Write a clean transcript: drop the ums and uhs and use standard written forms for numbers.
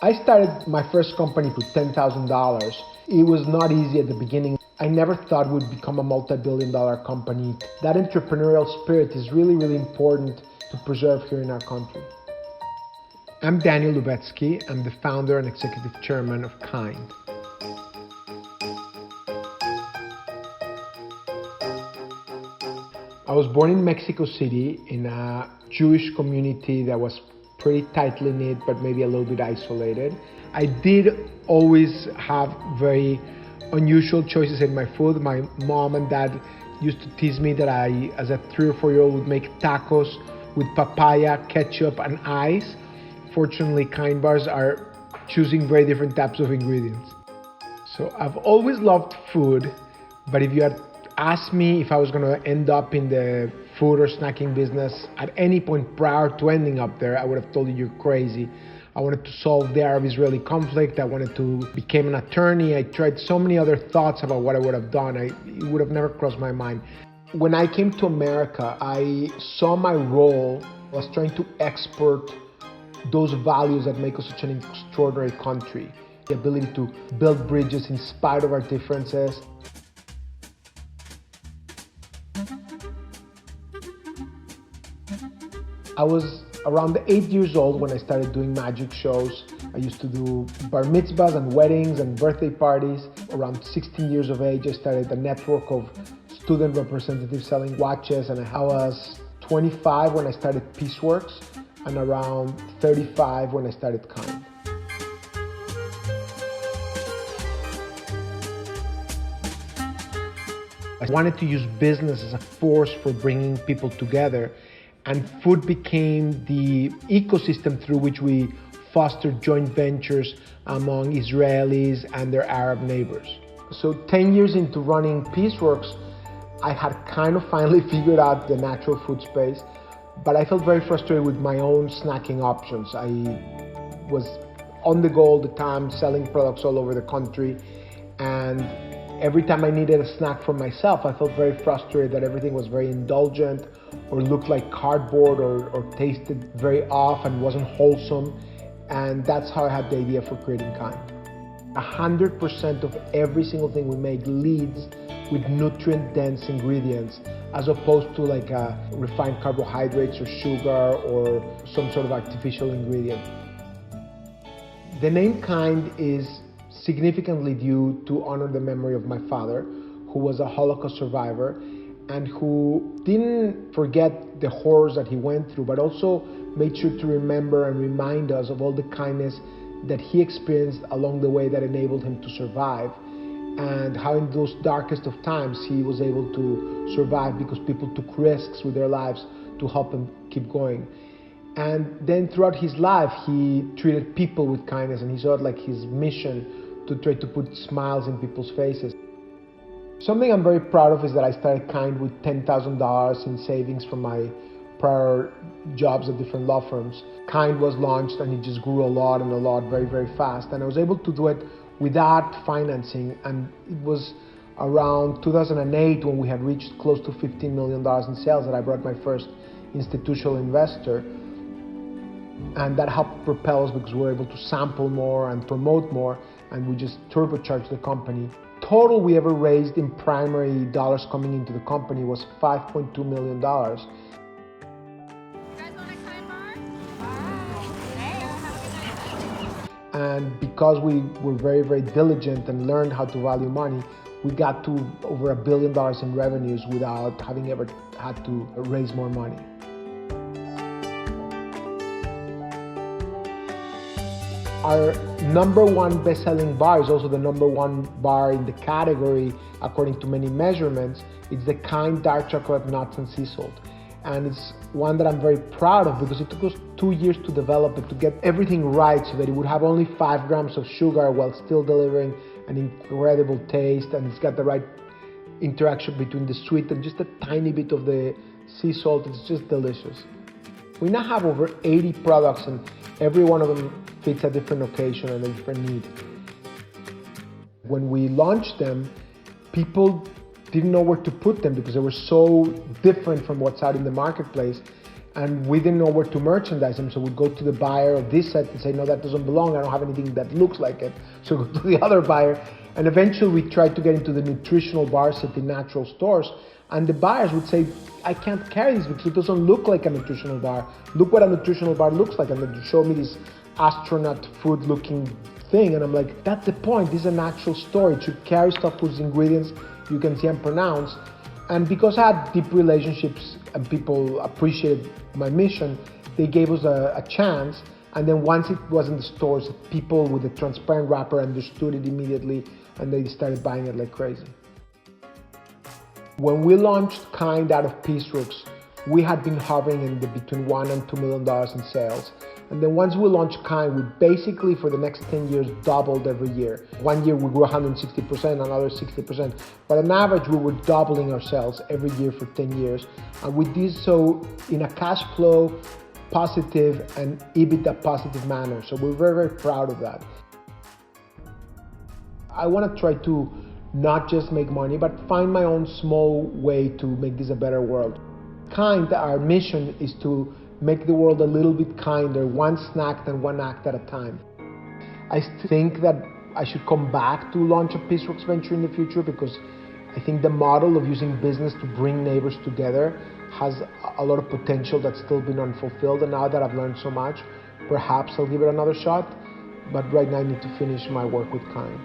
I started my first company for $10,000. It was not easy at the beginning. I never thought it would become a multi-billion-dollar company. That entrepreneurial spirit is really, really important to preserve here in our country. I'm Daniel Lubetzky. I'm the founder and executive chairman of Kind. I was born in Mexico City in a Jewish community that was pretty tightly knit, but maybe a little bit isolated. I did always have very unusual choices in my food. My mom and dad used to tease me that I, as a 3 or 4-year-old, would make tacos with papaya, ketchup, and ice. Fortunately, Kind bars are choosing very different types of ingredients. So I've always loved food, but if you had asked me if I was going to end up in the food or snacking business at any point prior to ending up there, I would have told you you're crazy. I wanted to solve the Arab-Israeli conflict. I wanted to become an attorney. I tried so many other thoughts about what I would have done. It would have never crossed my mind. When I came to America, I saw my role was trying to export those values that make us such an extraordinary country. The ability to build bridges in spite of our differences. I was around 8 years old when I started doing magic shows. I used to do bar mitzvahs and weddings and birthday parties. Around 16 years of age, I started a network of student representatives selling watches, and I was 25 when I started Peaceworks, and around 35 when I started Kind. I wanted to use business as a force for bringing people together, and food became the ecosystem through which we fostered joint ventures among Israelis and their Arab neighbors. So 10 years into running Peaceworks, I had kind of finally figured out the natural food space, but I felt very frustrated with my own snacking options. I was on the go all the time, selling products all over the country, and every time I needed a snack for myself, I felt very frustrated that everything was very indulgent or looked like cardboard or tasted very off and wasn't wholesome. And that's how I had the idea for creating Kind. 100% of every single thing we make leads with nutrient-dense ingredients, as opposed to like refined carbohydrates or sugar or some sort of artificial ingredient. The name Kind is significantly due to honor the memory of my father, who was a Holocaust survivor and who didn't forget the horrors that he went through, but also made sure to remember and remind us of all the kindness that he experienced along the way that enabled him to survive, and how in those darkest of times he was able to survive because people took risks with their lives to help him keep going. And then throughout his life, he treated people with kindness, and he saw it like his mission to try to put smiles in people's faces. Something I'm very proud of is that I started Kind with $10,000 in savings from my prior jobs at different law firms. Kind was launched and it just grew a lot very, very fast. And I was able to do it without financing. And it was around 2008 when we had reached close to $15 million in sales that I brought my first institutional investor. And that helped propel us because we were able to sample more and promote more, and we just turbocharged the company. Total we ever raised in primary dollars coming into the company was $5.2 million. You guys want a Kind bar? Wow. Hey, have a good night. And because we were very, very diligent and learned how to value money, we got to over $1 billion in revenues without having ever had to raise more money. Our number one best-selling bar is also the number one bar in the category according to many measurements. It's the Kind dark chocolate nuts and sea salt. And it's one that I'm very proud of because it took us 2 years to develop it, to get everything right so that it would have only 5 grams of sugar while still delivering an incredible taste, and it's got the right interaction between the sweet and just a tiny bit of the sea salt. It's just delicious. We now have over 80 products, and every one of them fits a different occasion and a different need. When we launched them, people didn't know where to put them because they were so different from what's out in the marketplace. and we didn't know where to merchandise them, so we'd go to the buyer of this set and say, no, that doesn't belong, I don't have anything that looks like it. So go to the other buyer, and eventually we tried to get into the nutritional bar set in natural stores, and the buyers would say, I can't carry this because it doesn't look like a nutritional bar. Look what a nutritional bar looks like, and they'd show me this astronaut food looking thing, and I'm like, that's the point, this is a natural store. It should carry stuff whose ingredients you can see and pronounce. And because I had deep relationships and people appreciated my mission, they gave us a chance. And then once it was in the stores, people with the transparent wrapper understood it immediately, and they started buying it like crazy. When we launched Kind out of Peace Rooks, we had been hovering in between $1 and $2 million in sales. And then once we launched Kind, we basically for the next 10 years doubled every year. One year we grew 160%, another 60%. But on average, we were doubling our sales every year for 10 years. And we did so in a cash flow positive and EBITDA positive manner. So we're very, very proud of that. I want to try to not just make money, but find my own small way to make this a better world. Kind, our mission is to make the world a little bit kinder, one snack and one act at a time. I think that I should come back to launch a Peace Rooks venture in the future, because I think the model of using business to bring neighbors together has a lot of potential that's still been unfulfilled. And now that I've learned so much, perhaps I'll give it another shot. But right now I need to finish my work with Kind.